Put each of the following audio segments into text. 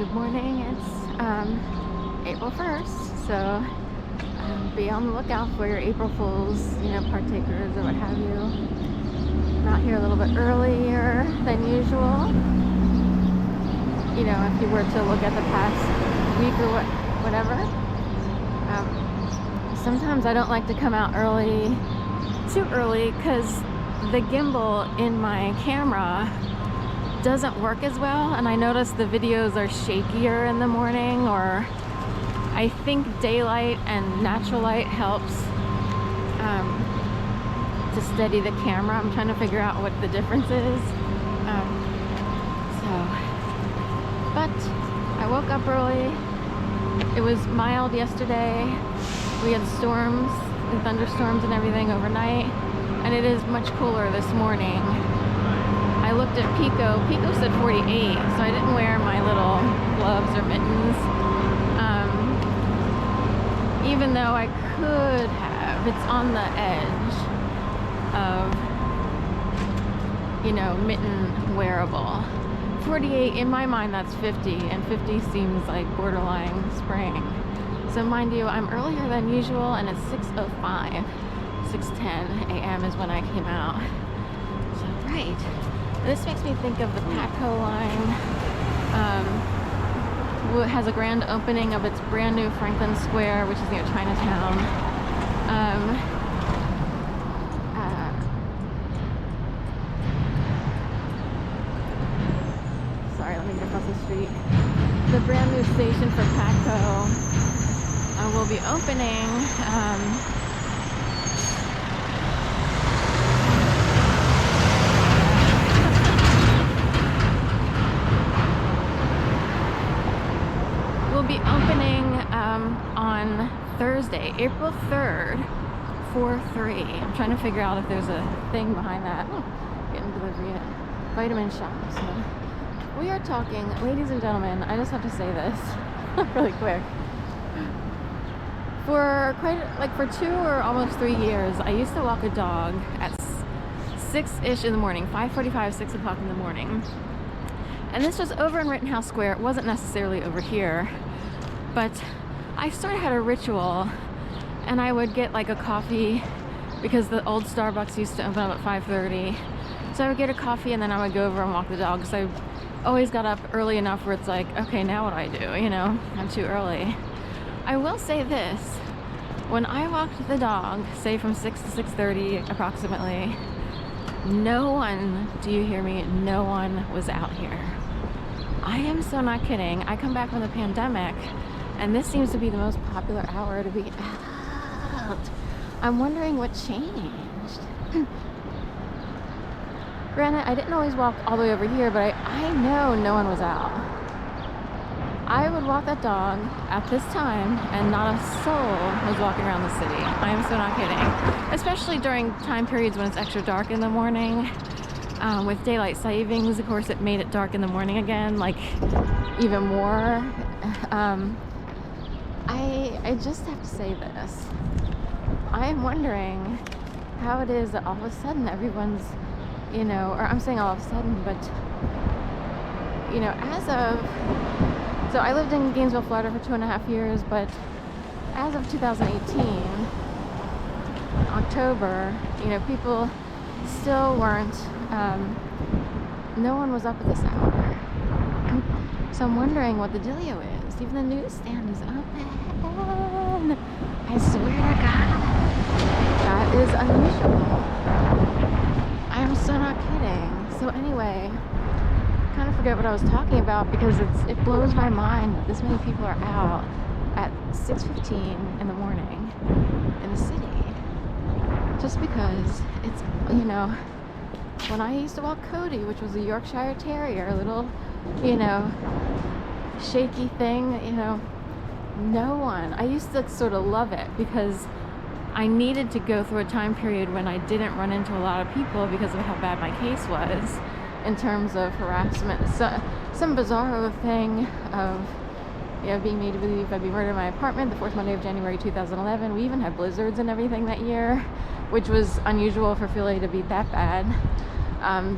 Good morning. It's April 1st, so be on the lookout for your April Fools, partakers or what have you. I'm out here a little bit earlier than usual. If you were to look at the past week or whatever. Sometimes I don't like to come out too early, because the gimbal in my camera doesn't work as well, and I notice the videos are shakier in the morning, or I think daylight and natural light helps to steady the camera. I'm trying to figure out what the difference is. But I woke up early. It was mild yesterday. We had storms and thunderstorms and everything overnight, and it is much cooler this morning. I looked at Pico. Pico said 48, so I didn't wear my little gloves or mittens. Even though I could have. It's on the edge of, mitten wearable. 48, in my mind, that's 50, and 50 seems like borderline spring. So mind you, I'm earlier than usual, and it's 6:05. 6:10 a.m. is when I came out. So, right. This makes me think of the Patco line. It has a grand opening of its brand new Franklin Square, which is near Chinatown. Sorry, let me get across the street. The brand new station for Patco will be opening. On Thursday, April 3rd, 4/3. I'm trying to figure out if there's a thing behind that. Oh, getting delivery at Vitamin Shop. So we are talking, ladies and gentlemen, I just have to say this really quick. For 2 or almost 3 years, I used to walk a dog at 6-ish in the morning, 5:45, 6 o'clock in the morning. And this was over in Rittenhouse Square. It wasn't necessarily over here, but I sort of had a ritual, and I would get like a coffee, because the old Starbucks used to open up at 5:30. So I would get a coffee, and then I would go over and walk the dog, because I always got up early enough where it's like, okay, now what do I do? I'm too early. I will say this, when I walked the dog, say from 6 to 6:30 approximately, no one, do you hear me? No one was out here. I am so not kidding. I come back from the pandemic, and this seems to be the most popular hour to be out. I'm wondering what changed. Granted, I didn't always walk all the way over here, but I know no one was out. I would walk that dog at this time, and not a soul was walking around the city. I am so not kidding. Especially during time periods when it's extra dark in the morning. With daylight savings, of course, it made it dark in the morning again, like even more. I just have to say this. I am wondering how it is that all of a sudden everyone's, or I'm saying all of a sudden, but, so I lived in Gainesville, Florida for 2.5 years, but as of 2018, October, people still weren't, no one was up at this hour. So I'm wondering what the dealio is. Even the newsstand is open. I swear to God, that is unusual. I am so not kidding. So anyway, I kind of forget what I was talking about, because it blows my mind that this many people are out at 6:15 in the morning in the city. Just because it's, when I used to walk Cody, which was a Yorkshire Terrier, a little, shaky thing, no one. I used to sort of love it, because I needed to go through a time period when I didn't run into a lot of people because of how bad my case was in terms of harassment. So, some bizarro thing of, being made to believe I'd be murdered in my apartment the 4th Monday of January 2011. We even had blizzards and everything that year, which was unusual for Philly to be that bad.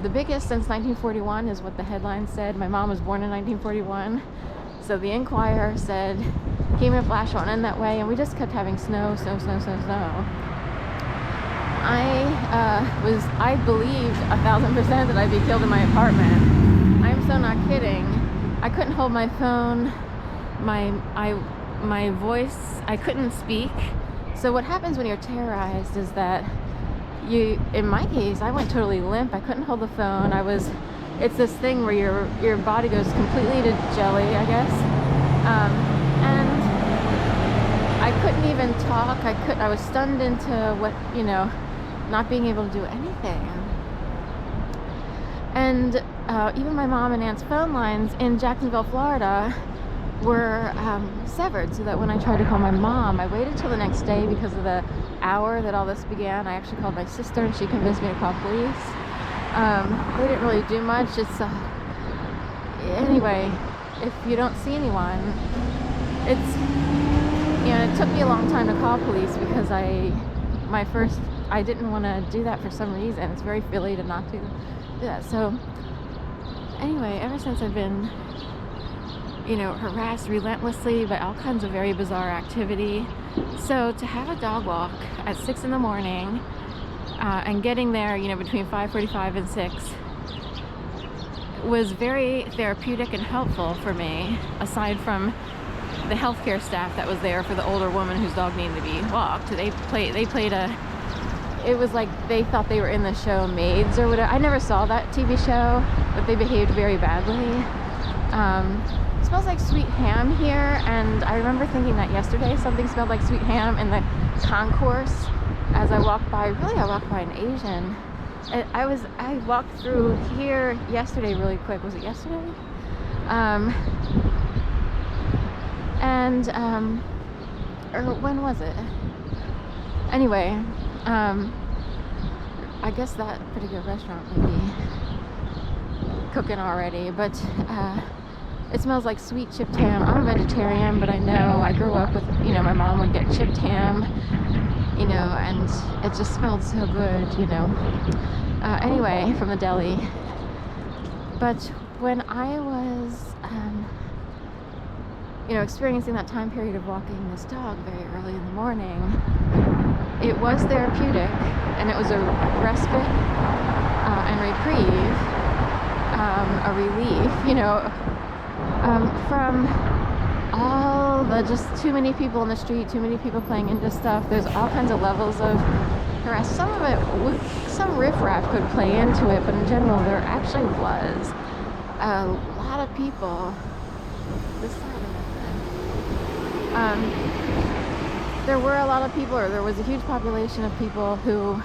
The biggest since 1941 is what the headline said. My mom was born in 1941. So the Inquirer said, came in a flash on in that way, and we just kept having snow. I believed 1,000% that I'd be killed in my apartment. I'm so not kidding. I couldn't hold my phone. My voice, I couldn't speak. So what happens when you're terrorized is that in my case, I went totally limp. I couldn't hold the phone. It's this thing where your body goes completely to jelly, I guess. And I couldn't even talk. I was stunned into not being able to do anything. And even my mom and aunt's phone lines in Jacksonville, Florida were severed, so that when I tried to call my mom, I waited till the next day because of the hour that all this began. I actually called my sister and she convinced me to call police. They didn't really do much. Anyway, if you don't see anyone, it took me a long time to call police because I didn't want to do that for some reason. It's very Philly to not do that. So anyway, ever since I've been harassed relentlessly by all kinds of very bizarre activity. So to have a dog walk at 6 in the morning and getting there, between 5:45 and 6 was very therapeutic and helpful for me, aside from the healthcare staff that was there for the older woman whose dog needed to be walked. It was like they thought they were in the show Maids or whatever. I never saw that TV show, but they behaved very badly. It smells like sweet ham here, and I remember thinking that yesterday something smelled like sweet ham in the concourse as I walked by. Really, I walked by an Asian. I walked through here yesterday really quick. Was it yesterday? Or when was it? Anyway, I guess that particular restaurant may be cooking already, but it smells like sweet chipped ham. I'm a vegetarian, but I know I grew up with, my mom would get chipped ham, and it just smelled so good, anyway, from the deli. But when I was, experiencing that time period of walking this dog very early in the morning, it was therapeutic, and it was a respite and reprieve, a relief, from all the just too many people in the street, too many people playing into stuff. There's all kinds of levels of harassment. Some of it, some riffraff could play into it, but in general, there actually was a lot of people. This side of it. There were a lot of people, or there was a huge population of people who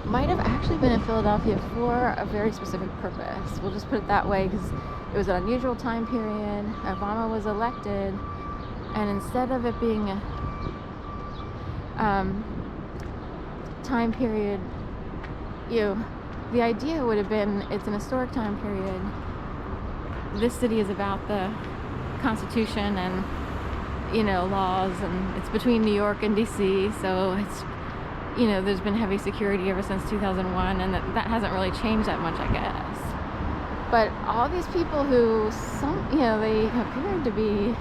might have actually been in Philadelphia for a very specific purpose. We'll just put it that way, because it was an unusual time period. Obama was elected, and instead of it being a time period, the idea would have been, it's an historic time period. This city is about the Constitution and laws, and it's between New York and DC, so it's there's been heavy security ever since 2001, and that hasn't really changed that much, I guess. But all these people who they appeared to be